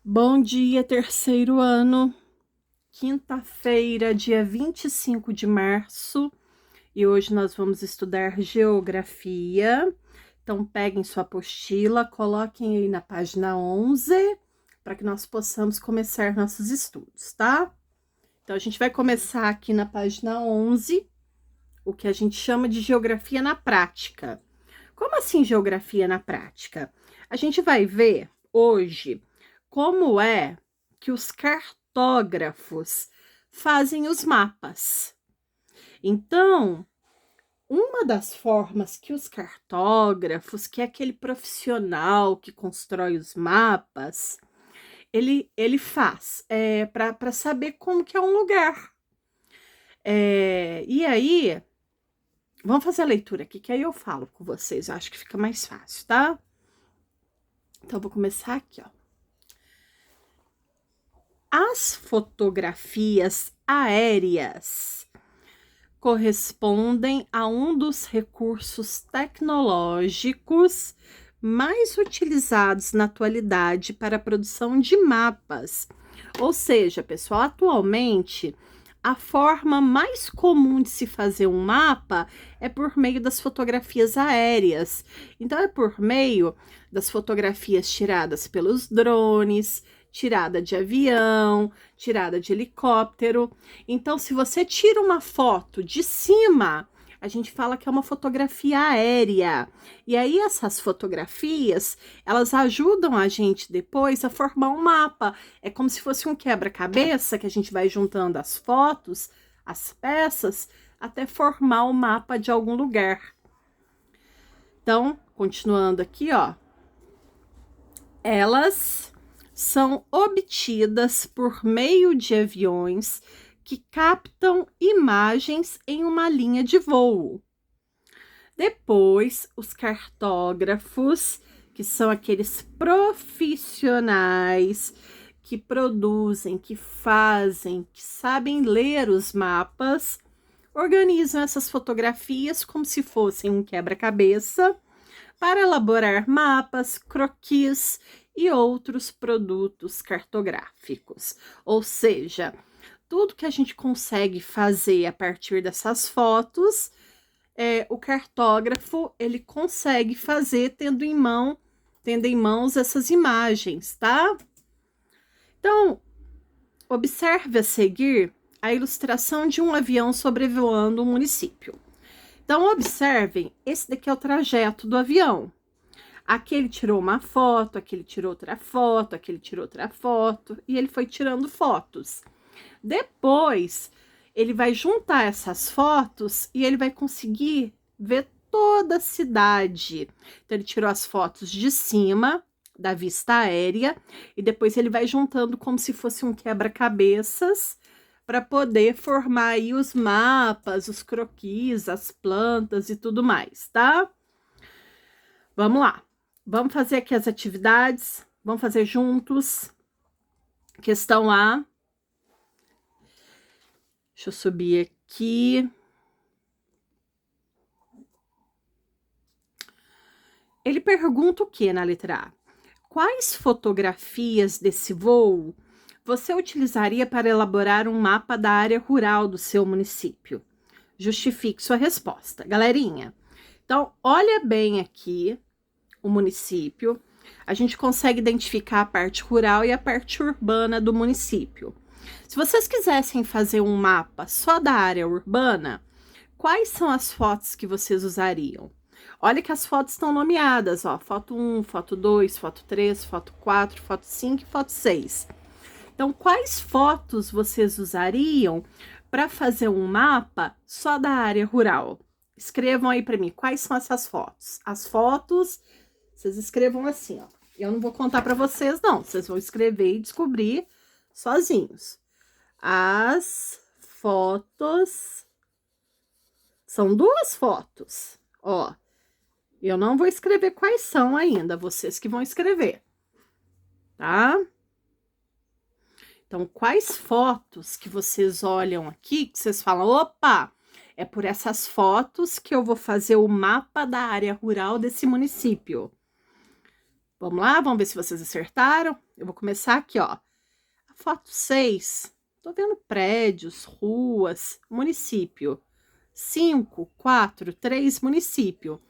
Bom dia, terceiro ano, quinta-feira, dia 25 de março, e hoje nós vamos estudar geografia. Então, peguem sua apostila, coloquem aí na página 11, para que nós possamos começar nossos estudos, tá? Então, a gente vai começar aqui na página 11, o que a gente chama de geografia na prática. Como assim geografia na prática? A gente vai ver hoje como é que os cartógrafos fazem os mapas. Então, uma das formas que os cartógrafos, que é aquele profissional que constrói os mapas, ele faz para saber como que é um lugar. E aí, vamos fazer a leitura aqui, que aí eu falo com vocês, eu acho que fica mais fácil, tá? Então, eu vou começar aqui, ó. As fotografias aéreas correspondem a um dos recursos tecnológicos mais utilizados na atualidade para a produção de mapas. Ou seja, pessoal, atualmente a forma mais comum de se fazer um mapa é por meio das fotografias aéreas. Então, é por meio das fotografias tiradas pelos drones, tirada de avião, tirada de helicóptero. Então, se você tira uma foto de cima, a gente fala que é uma fotografia aérea. E aí essas fotografias, elas ajudam a gente depois a formar um mapa. É como se fosse um quebra-cabeça que a gente vai juntando as fotos, as peças, até formar o mapa de algum lugar. Então, continuando aqui, ó. Elas são obtidas por meio de aviões que captam imagens em uma linha de voo. Depois, os cartógrafos, que são aqueles profissionais que produzem, que fazem, que sabem ler os mapas, organizam essas fotografias como se fossem um quebra-cabeça para elaborar mapas, croquis e outros produtos cartográficos. Ou seja, tudo que a gente consegue fazer a partir dessas fotos, o cartógrafo ele consegue fazer tendo em mãos essas imagens, tá? Então, observe a seguir a ilustração de um avião sobrevoando um município. Então, observem, esse daqui é o trajeto do avião. Aqui ele tirou uma foto, aqui ele tirou outra foto, aqui ele tirou outra foto, e ele foi tirando fotos. Depois, ele vai juntar essas fotos e ele vai conseguir ver toda a cidade. Então, ele tirou as fotos de cima, da vista aérea, e depois ele vai juntando como se fosse um quebra-cabeças para poder formar aí os mapas, os croquis, as plantas e tudo mais, tá? Vamos lá. Vamos fazer aqui as atividades. Vamos fazer juntos. Questão A. Deixa eu subir aqui. Ele pergunta o que na letra A? Quais fotografias desse voo você utilizaria para elaborar um mapa da área rural do seu município? Justifique sua resposta. Galerinha, então, olha bem aqui o município. A gente consegue identificar a parte rural e a parte urbana do município. Se vocês quisessem fazer um mapa só da área urbana, quais são as fotos que vocês usariam? Olha que as fotos estão nomeadas, ó, foto 1, foto 2, foto 3, foto 4, foto 5 e foto 6. Então, quais fotos vocês usariam para fazer um mapa só da área rural? Escrevam aí para mim, quais são essas fotos? As fotos, vocês escrevam assim, ó. Eu não vou contar para vocês, não. Vocês vão escrever e descobrir sozinhos. As fotos são duas fotos, ó. Eu não vou escrever quais são ainda, vocês que vão escrever, tá? Então, quais fotos que vocês olham aqui, que vocês falam, opa, é por essas fotos que eu vou fazer o mapa da área rural desse município. Vamos lá, vamos ver se vocês acertaram. Eu vou começar aqui, ó. A foto 6. Tô vendo prédios, ruas, município. 5, 4, 3, município.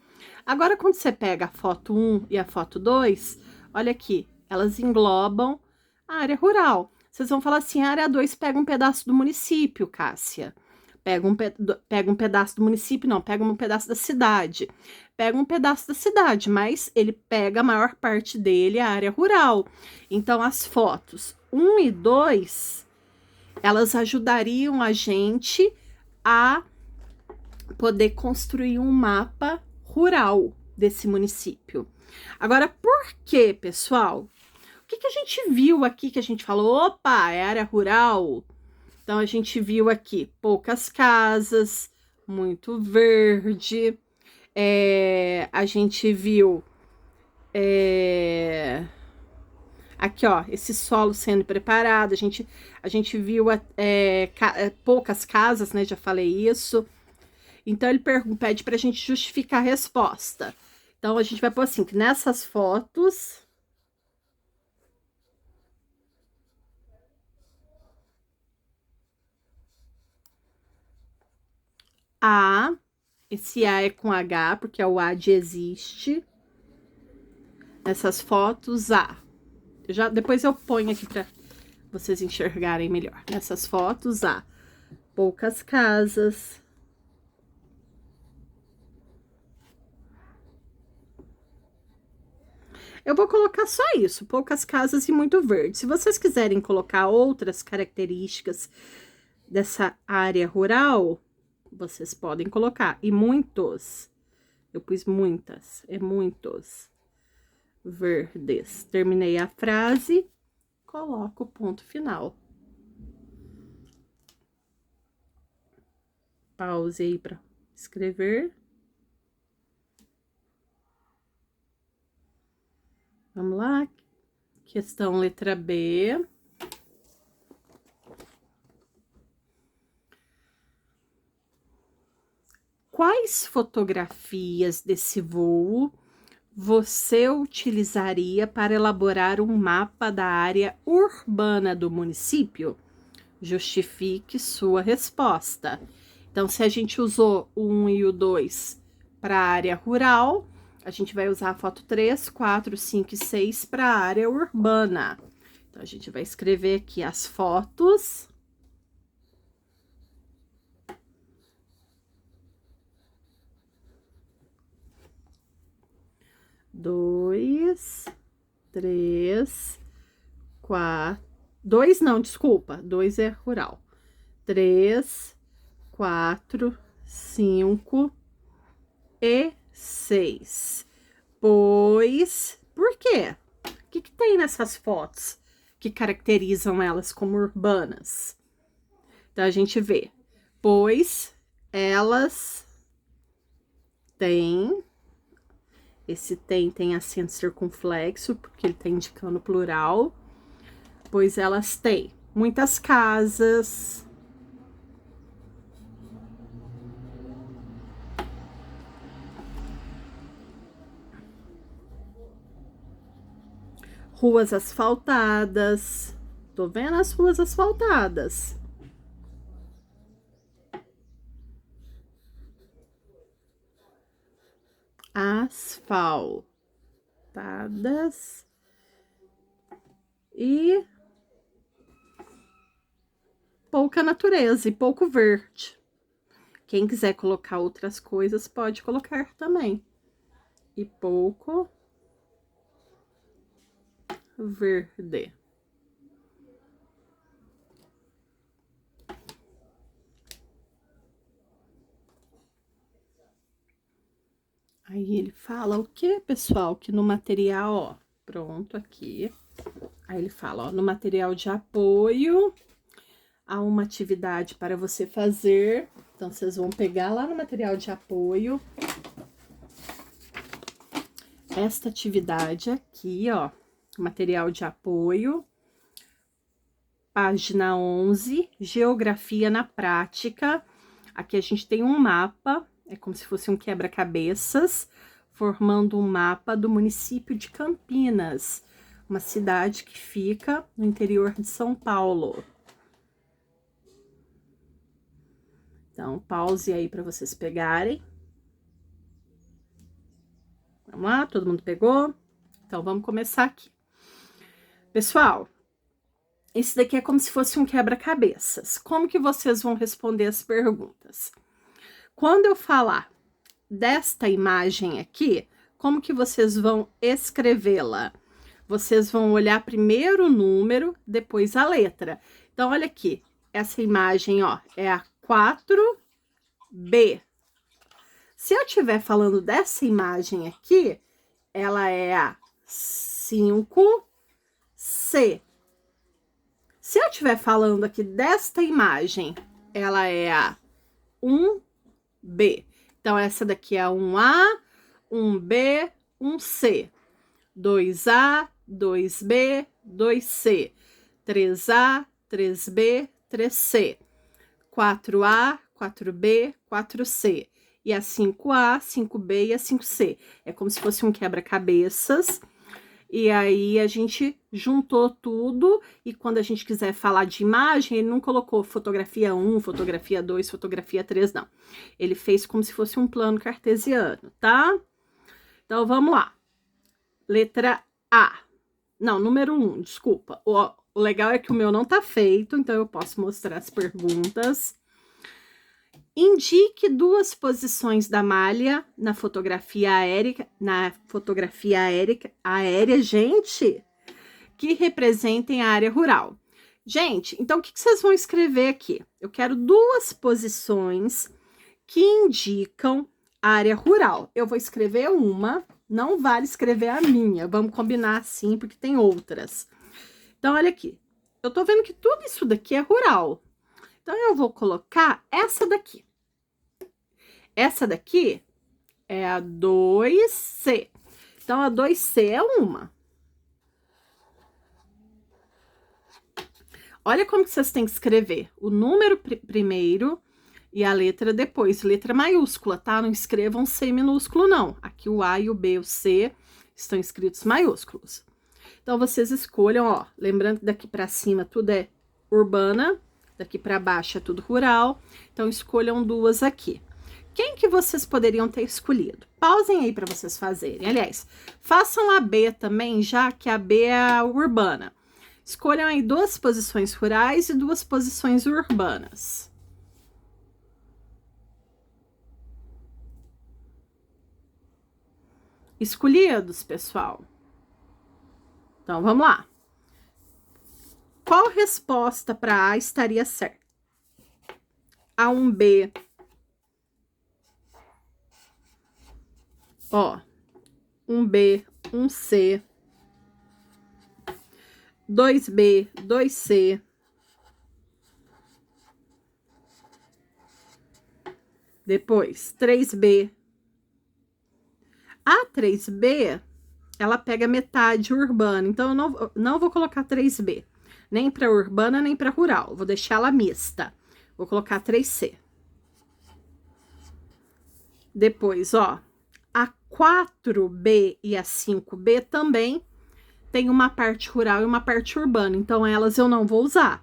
Agora, quando você pega a foto 1 e a foto 2, olha aqui, elas englobam a área rural. Vocês vão falar assim, a área 2 pega um pedaço do município, Cássia. Pega um pedaço do município, não, pega um pedaço da cidade. Pega um pedaço da cidade, mas ele pega a maior parte dele, a área rural. Então, as fotos 1 e 2, elas ajudariam a gente a poder construir um mapa rural desse município. Agora, por que, pessoal? O que a gente viu aqui que a gente falou? Opa, é área rural. Então, a gente viu aqui poucas casas, muito verde. A gente viu aqui, ó, esse solo sendo preparado. A gente viu poucas casas, né? Já falei isso. Então, ele pede pra gente justificar a resposta. Então, a gente vai pôr assim, que nessas fotos... Esse A é com H, porque é o A de existe. Nessas fotos, A. Depois eu ponho aqui pra vocês enxergarem melhor. Nessas fotos, A. Poucas casas. Eu vou colocar só isso, poucas casas e muito verde. Se vocês quiserem colocar outras características dessa área rural, vocês podem colocar. E muitos, eu pus muitas, muitos verdes. Terminei a frase, coloco o ponto final. Pause aí para escrever. Vamos lá. Questão letra B. Quais fotografias desse voo você utilizaria para elaborar um mapa da área urbana do município? Justifique sua resposta. Então, se a gente usou o 1 e o 2 para a área rural, a gente vai usar a foto 3, 4, 5 e 6 para a área urbana. Então, a gente vai escrever aqui as fotos. Dois, três, quatro. Dois não, desculpa. 2 é rural. 3, 4, 5 e 6. Pois, por quê? O que tem nessas fotos que caracterizam elas como urbanas? Então, a gente vê, pois elas têm, esse tem acento circunflexo, porque ele tá indicando plural, pois elas têm muitas casas, ruas asfaltadas. Tô vendo as ruas asfaltadas. Asfaltadas. E pouca natureza e pouco verde. Quem quiser colocar outras coisas, pode colocar também. E pouco verde. Aí ele fala o que, pessoal? Que no material, ó, pronto aqui. Aí ele fala, ó, no material de apoio, há uma atividade para você fazer. Então, vocês vão pegar lá no material de apoio esta atividade aqui, ó, material de apoio, página 11, geografia na prática. Aqui a gente tem um mapa, é como se fosse um quebra-cabeças, formando um mapa do município de Campinas, uma cidade que fica no interior de São Paulo. Então, pause aí para vocês pegarem. Vamos lá, todo mundo pegou? Então, vamos começar aqui. Pessoal, esse daqui é como se fosse um quebra-cabeças. Como que vocês vão responder as perguntas? Quando eu falar desta imagem aqui, como que vocês vão escrevê-la? Vocês vão olhar primeiro o número, depois a letra. Então, olha aqui, essa imagem, ó, é a 4B. Se eu estiver falando dessa imagem aqui, ela é a 5C. Se eu estiver falando aqui desta imagem, ela é a 1B. Então, essa daqui é a 1A, 1B, 1C. 2A, 2B, 2C. 3A, 3B, 3C. 4A, 4B, 4C. E a 5A, 5B e a 5C. É como se fosse um quebra-cabeças. E aí, a gente juntou tudo. E quando a gente quiser falar de imagem, ele não colocou fotografia 1, fotografia 2, fotografia 3, não. Ele fez como se fosse um plano cartesiano, tá? Então, vamos lá. Letra A. Não, número 1, desculpa. O legal é que o meu não tá feito, então eu posso mostrar as perguntas. Indique duas posições da malha na fotografia aérea, gente, que representem a área rural. Gente, então o que vocês vão escrever aqui? Eu quero duas posições que indicam a área rural. Eu vou escrever uma, não vale escrever a minha, vamos combinar assim, porque tem outras. Então, olha aqui, eu tô vendo que tudo isso daqui é rural. Então, eu vou colocar essa daqui. Essa daqui é a 2C. Então, a 2C é uma. Olha como que vocês têm que escrever o número primeiro e a letra depois. Letra maiúscula, tá? Não escrevam C minúsculo, não. Aqui o A e o B e o C estão escritos maiúsculos. Então, vocês escolham, ó. Lembrando que daqui pra cima tudo é urbana, daqui pra baixo é tudo rural. Então, escolham duas aqui. Quem que vocês poderiam ter escolhido? Pausem aí para vocês fazerem. Aliás, façam a B também, já que a B é a urbana. Escolham aí duas posições rurais e duas posições urbanas. Escolhidos, pessoal? Então, vamos lá. Qual resposta para A estaria certa? A1B. Ó, 1B, 1C, 2B, 2C, depois 3B. A 3B, ela pega metade urbana, então eu não vou colocar 3B, nem para urbana, nem para rural, vou deixar ela mista. Vou colocar 3C. Depois, ó, a 4B e a 5B também tem uma parte rural e uma parte urbana, então elas eu não vou usar.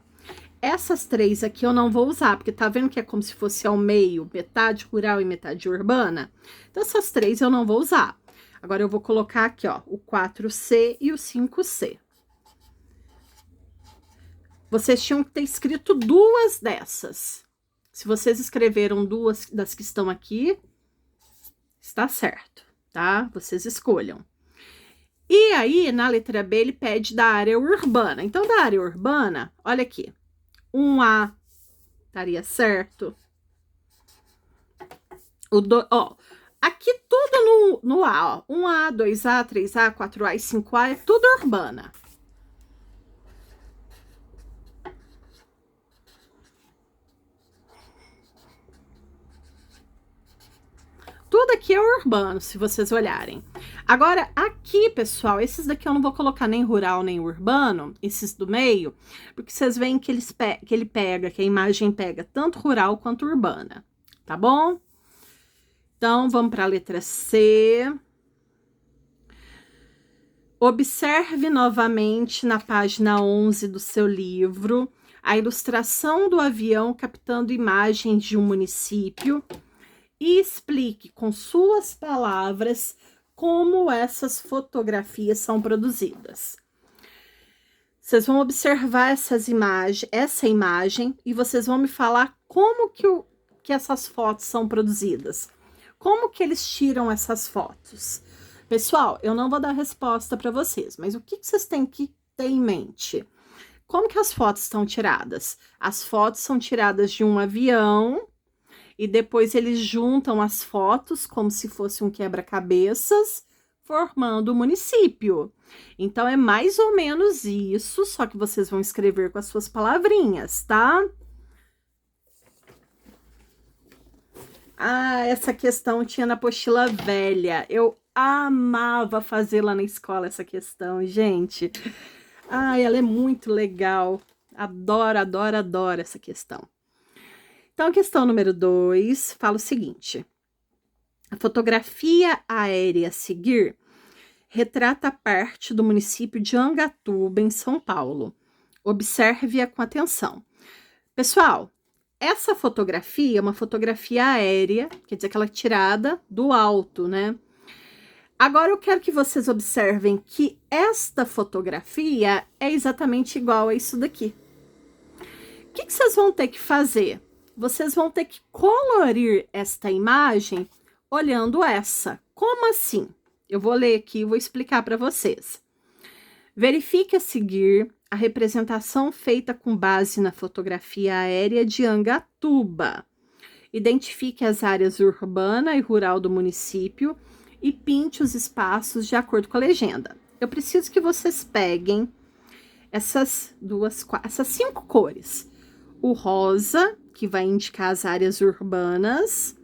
Essas três aqui eu não vou usar, porque tá vendo que é como se fosse ao meio, metade rural e metade urbana? Então, essas três eu não vou usar. Agora, eu vou colocar aqui, ó, o 4C e o 5C. Vocês tinham que ter escrito duas dessas. Se vocês escreveram duas das que estão aqui, está certo, tá? Vocês escolham. E aí, na letra B, ele pede da área urbana. Então, da área urbana, olha aqui. 1A estaria certo. Ó, aqui tudo no A, ó. 1A, 2A, 3A, 4A e 5A é tudo urbana. Tudo aqui é urbano, se vocês olharem. Agora, aqui, pessoal, esses daqui eu não vou colocar nem rural, nem urbano, esses do meio, porque vocês veem que ele pega, que a imagem pega tanto rural quanto urbana, tá bom? Então, vamos para a letra C. Observe novamente na página 11 do seu livro a ilustração do avião captando imagens de um município e explique com suas palavras como essas fotografias são produzidas. Vocês vão observar essa imagem e vocês vão me falar como que essas fotos são produzidas. Como que eles tiram essas fotos? Pessoal, eu não vou dar resposta para vocês, mas o que vocês têm que ter em mente? Como que as fotos estão tiradas? As fotos são tiradas de um avião e depois eles juntam as fotos como se fosse um quebra-cabeças, formando o município. Então, é mais ou menos isso, só que vocês vão escrever com as suas palavrinhas, tá? Ah, essa questão tinha na apostila velha. Eu amava fazer lá na escola essa questão, gente. Ah, ela é muito legal. Adoro, adoro, adoro essa questão. Então, a questão número 2 fala o seguinte. A fotografia aérea a seguir retrata parte do município de Angatuba, em São Paulo. Observe-a com atenção. Pessoal, essa fotografia é uma fotografia aérea, quer dizer que ela é tirada do alto, né? Agora eu quero que vocês observem que esta fotografia é exatamente igual a isso daqui. O que vocês vão ter que fazer? Vocês vão ter que colorir esta imagem olhando essa. Como assim? Eu vou ler aqui e vou explicar para vocês. Verifique a seguir a representação feita com base na fotografia aérea de Angatuba. Identifique as áreas urbana e rural do município e pinte os espaços de acordo com a legenda. Eu preciso que vocês peguem essas 5 cores. O rosa, que vai indicar as áreas urbanas,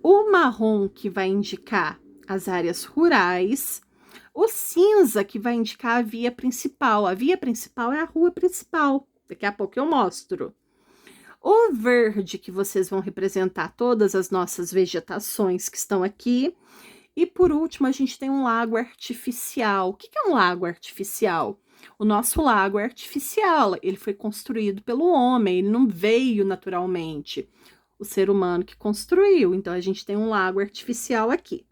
o marrom, que vai indicar as áreas rurais, o cinza, que vai indicar a via principal. A via principal é a rua principal. Daqui a pouco eu mostro. O verde, que vocês vão representar todas as nossas vegetações que estão aqui. E por último, a gente tem um lago artificial. O que é um lago artificial? O nosso lago é artificial. Ele foi construído pelo homem, ele não veio naturalmente. O ser humano que construiu. Então, a gente tem um lago artificial aqui.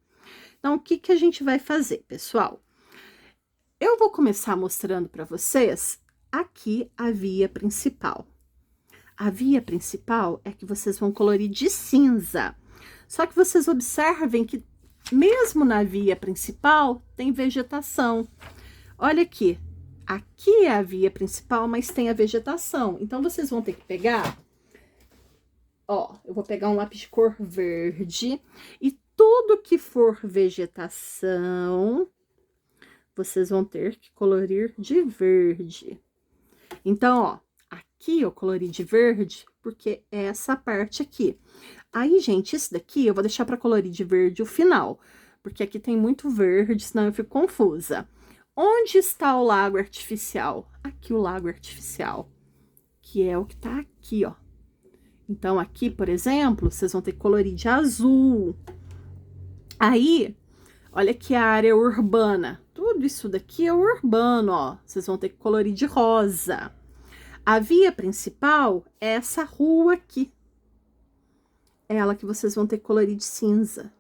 Então, o que a gente vai fazer, pessoal? Eu vou começar mostrando para vocês aqui a via principal. A via principal é que vocês vão colorir de cinza. Só que vocês observem que mesmo na via principal tem vegetação. Olha aqui. Aqui é a via principal, mas tem a vegetação. Então, vocês vão ter que pegar... Ó, eu vou pegar um lápis de cor verde e tudo que for vegetação, vocês vão ter que colorir de verde. Então, ó, aqui eu colori de verde porque é essa parte aqui. Aí, gente, isso daqui eu vou deixar para colorir de verde o final, porque aqui tem muito verde, senão eu fico confusa. Onde está o lago artificial? Aqui o lago artificial, que é o que tá aqui, ó. Então, aqui, por exemplo, vocês vão ter que colorir de azul. Aí, olha aqui a área urbana. Tudo isso daqui é urbano, ó. Vocês vão ter que colorir de rosa. A via principal é essa rua aqui. É ela que vocês vão ter que colorir de cinza.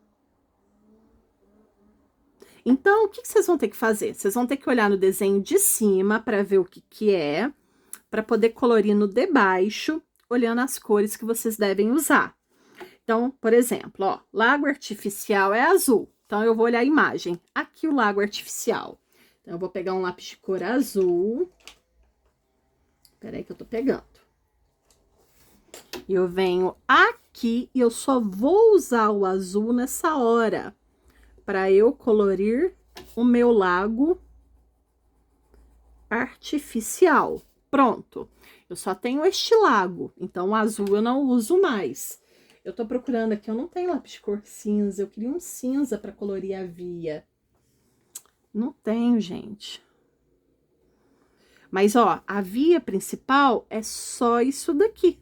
Então, o que vocês vão ter que fazer? Vocês vão ter que olhar no desenho de cima para ver o que é, para poder colorir no de baixo, olhando as cores que vocês devem usar. Então, por exemplo, ó, lago artificial é azul. Então, eu vou olhar a imagem. Aqui o lago artificial. Então, eu vou pegar um lápis de cor azul. Peraí que eu tô pegando. Eu venho aqui e eu só vou usar o azul nessa hora para eu colorir o meu lago artificial. Pronto. Eu só tenho este lago, então o azul eu não uso mais. Eu tô procurando aqui, eu não tenho lápis de cor cinza, eu queria um cinza para colorir a via. Não tenho, gente. Mas, ó, a via principal é só isso daqui.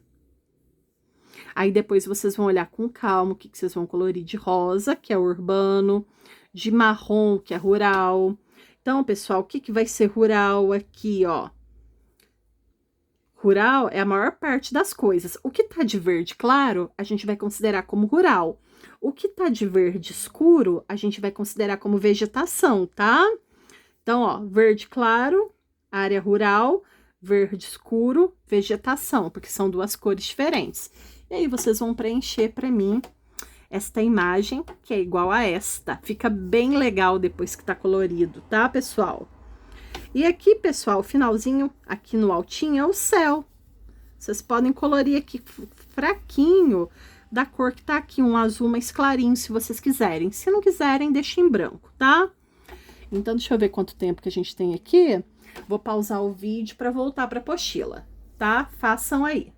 Aí, depois, vocês vão olhar com calma o que vocês vão colorir de rosa, que é urbano, de marrom, que é rural, Então, pessoal, o que que vai ser rural aqui, ó? Rural é a maior parte das coisas. O que tá de verde claro, a gente vai considerar como rural. O que tá de verde escuro, a gente vai considerar como vegetação, tá? Então, ó, verde claro, área rural, verde escuro, vegetação, porque são duas cores diferentes. E aí, vocês vão preencher para mim esta imagem, que é igual a esta. Fica bem legal depois que tá colorido, tá, pessoal? E aqui, pessoal, o finalzinho, aqui no altinho, é o céu. Vocês podem colorir aqui fraquinho, da cor que tá aqui, um azul mais clarinho, se vocês quiserem. Se não quiserem, deixa em branco, tá? Então, deixa eu ver quanto tempo que a gente tem aqui. Vou pausar o vídeo para voltar para a apostila, tá? Façam aí.